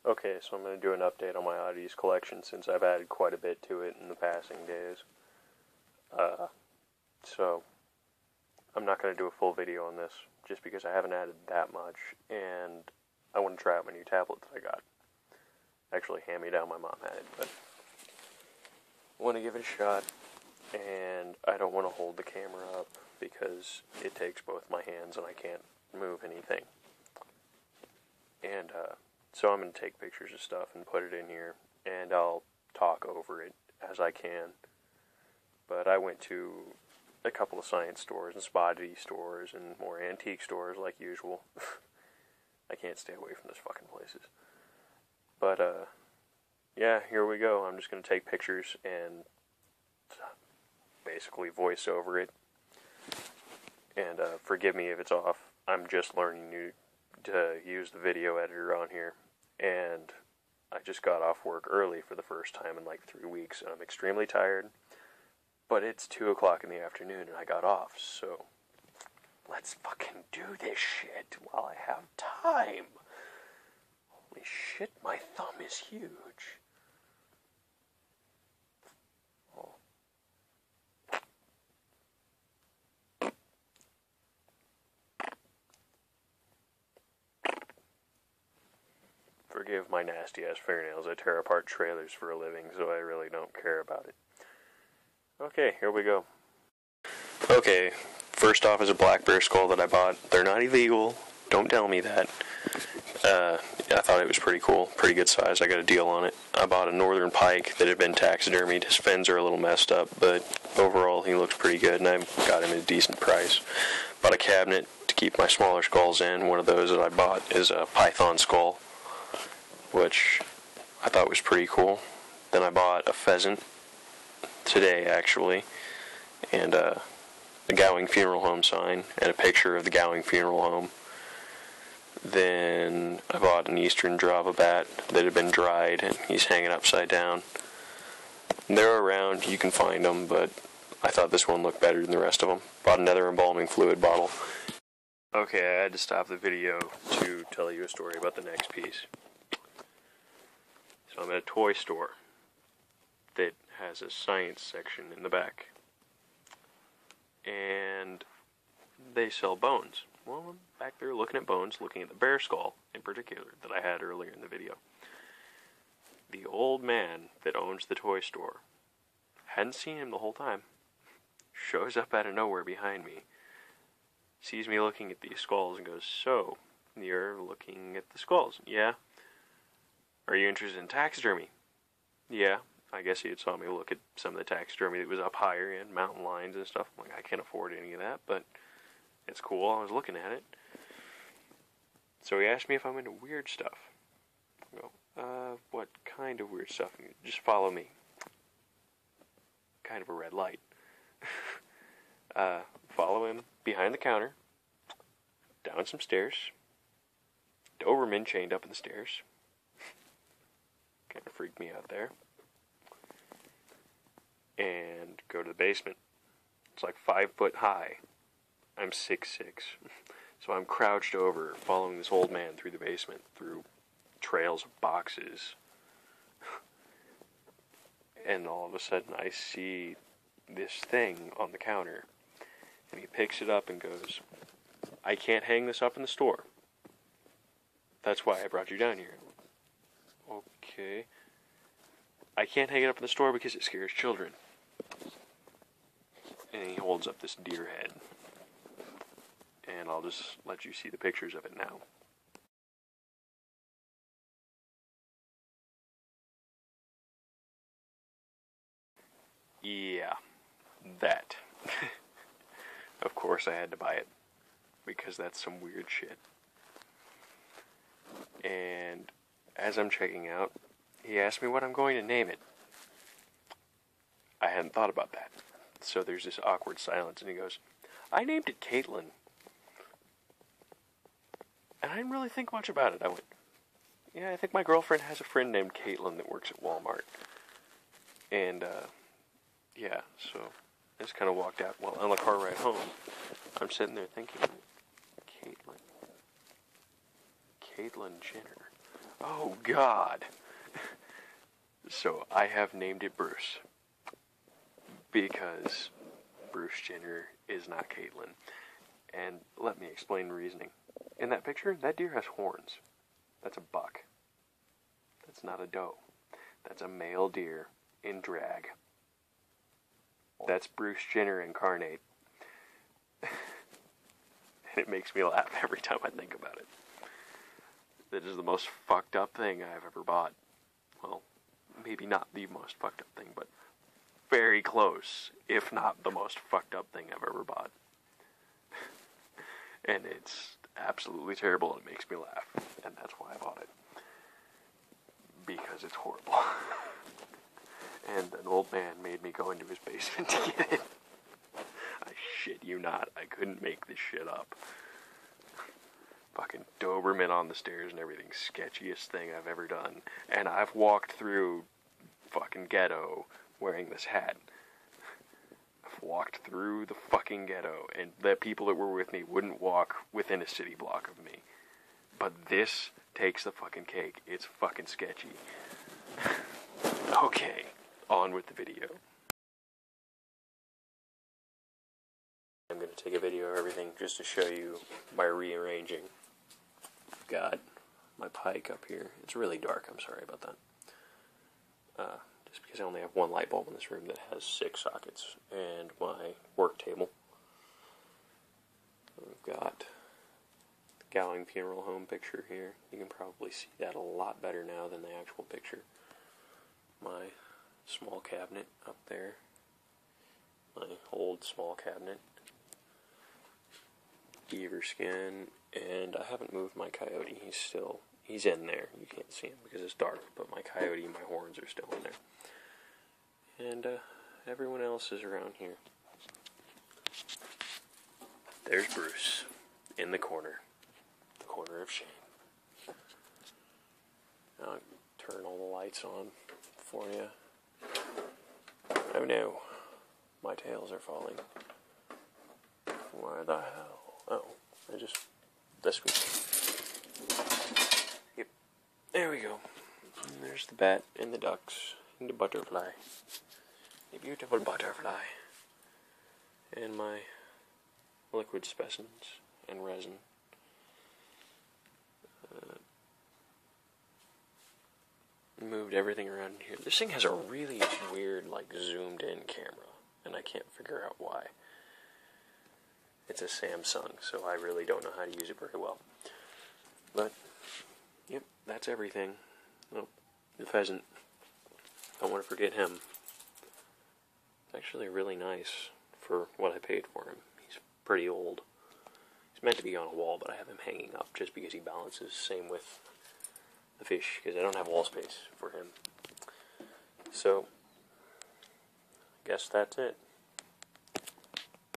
Okay, so I'm going to do an update on my Oddities collection since I've added quite a bit to it in the passing days. So, I'm not going to do a full video on this, just because I haven't added that much, and I want to try out my new tablet that I got. Actually, hand-me-down, my mom had it, but I want to give it a shot, and I don't want to hold the camera up, because it takes both my hands and I can't move anything. And, so I'm going to take pictures of stuff and put it in here, and I'll talk over it as I can. But I went to a couple of science stores and Oddities stores and more antique stores like usual. I can't stay away from those fucking places. But, yeah, here we go. I'm just going to take pictures and basically voice over it. And, forgive me if it's off. I'm just learning to use the video editor on here, and I just got off work early for the first time in like 3 weeks, and I'm extremely tired, but it's 2 o'clock in the afternoon and I got off, so let's fucking do this shit while I have time. Holy shit, my thumb is huge. Forgive my nasty-ass fingernails. I tear apart trailers for a living, so I really don't care about it. Okay, here we go. Okay, first off is a black bear skull that I bought. They're not illegal. Don't tell me that. I thought it was pretty cool. Pretty good size. I got a deal on it. I bought a northern pike that had been taxidermied. His fins are a little messed up, but overall he looks pretty good, and I got him at a decent price. Bought a cabinet to keep my smaller skulls in. One of those that I bought is a python skull, which I thought was pretty cool. Then I bought a pheasant today, actually, and a Gowing Funeral Home sign, and a picture of the Gowing Funeral Home. Then I bought an eastern Java bat that had been dried, and he's hanging upside down. They're around, you can find them, but I thought this one looked better than the rest of them. Bought another embalming fluid bottle. Okay, I had to stop the video to tell you a story about the next piece. So I'm at a toy store that has a science section in the back, and they sell bones. Well, I'm back there looking at bones, looking at the bear skull in particular that I had earlier in the video. The old man that owns the toy store, hadn't seen him the whole time, shows up out of nowhere behind me, sees me looking at these skulls and goes, "So, you're looking at the skulls?" "Yeah." "Are you interested in taxidermy?" "Yeah." I guess he had saw me look at some of the taxidermy that was up higher in mountain lions and stuff. I'm like, I can't afford any of that, but it's cool. I was looking at it. So he asked me if I'm into weird stuff. I go, what kind of weird stuff? Just follow me. Kind of a red light. Follow him behind the counter, down some stairs, Doberman chained up in the stairs. Kind of freaked me out there. And go to the basement. It's like 5 foot high. I'm 6'6", so I'm crouched over, following this old man through the basement, through trails of boxes. And all of a sudden I see this thing on the counter, and he picks it up and goes, "I can't hang this up in the store. That's why I brought you down here." Okay. "I can't hang it up in the store because it scares children." And he holds up this deer head. And I'll just let you see the pictures of it now. Yeah, that. Of course I had to buy it, because that's some weird shit. And as I'm checking out, he asked me what I'm going to name it. I hadn't thought about that. So there's this awkward silence, and he goes, "I named it Caitlin." And I didn't really think much about it. I went, "Yeah, I think my girlfriend has a friend named Caitlin that works at Walmart." And, yeah, so I just kind of walked out. Well, on the car ride home, I'm sitting there thinking, Caitlin Jenner. Oh, God. So, I have named it Bruce. Because Bruce Jenner is not Caitlyn. And let me explain the reasoning. In that picture, that deer has horns. That's a buck. That's not a doe. That's a male deer in drag. That's Bruce Jenner incarnate. And it makes me laugh every time I think about it. That is the most fucked up thing I've ever bought. Well, maybe not the most fucked up thing, but very close, if not the most fucked up thing I've ever bought. And it's absolutely terrible and it makes me laugh. And that's why I bought it. Because it's horrible. And an old man made me go into his basement to get it. I shit you not, I couldn't make this shit up. Fucking Doberman on the stairs and everything. Sketchiest thing I've ever done. And I've walked through fucking ghetto wearing this hat. I've walked through the fucking ghetto, and the people that were with me wouldn't walk within a city block of me. But this takes the fucking cake. It's fucking sketchy. Okay, on with the video. I'm going to take a video of everything just to show you my rearranging. I've got my pike up here. It's really dark, I'm sorry about that. Just because I only have one light bulb in this room that has 6 sockets. And my work table. We've got the Gowing Funeral Home picture here. You can probably see that a lot better now than the actual picture. My small cabinet up there. My old small cabinet. Beaver skin, and I haven't moved my coyote. He's in there. You can't see him because it's dark, but my coyote and my horns are still in there. And everyone else is around here. There's Bruce in the corner of shame. I'll turn all the lights on for you. Oh no, my tails are falling. Where the hell? Oh, this week. Yep, there we go. And there's the bat and the ducks and the butterfly. A beautiful butterfly. And my liquid specimens and resin. Moved everything around here. This thing has a really weird, zoomed in camera, and I can't figure out why. It's a Samsung, so I really don't know how to use it very well. But, yep, that's everything. Oh, the pheasant. Don't want to forget him. It's actually really nice for what I paid for him. He's pretty old. He's meant to be on a wall, but I have him hanging up just because he balances. Same with the fish, because I don't have wall space for him. So, I guess that's it.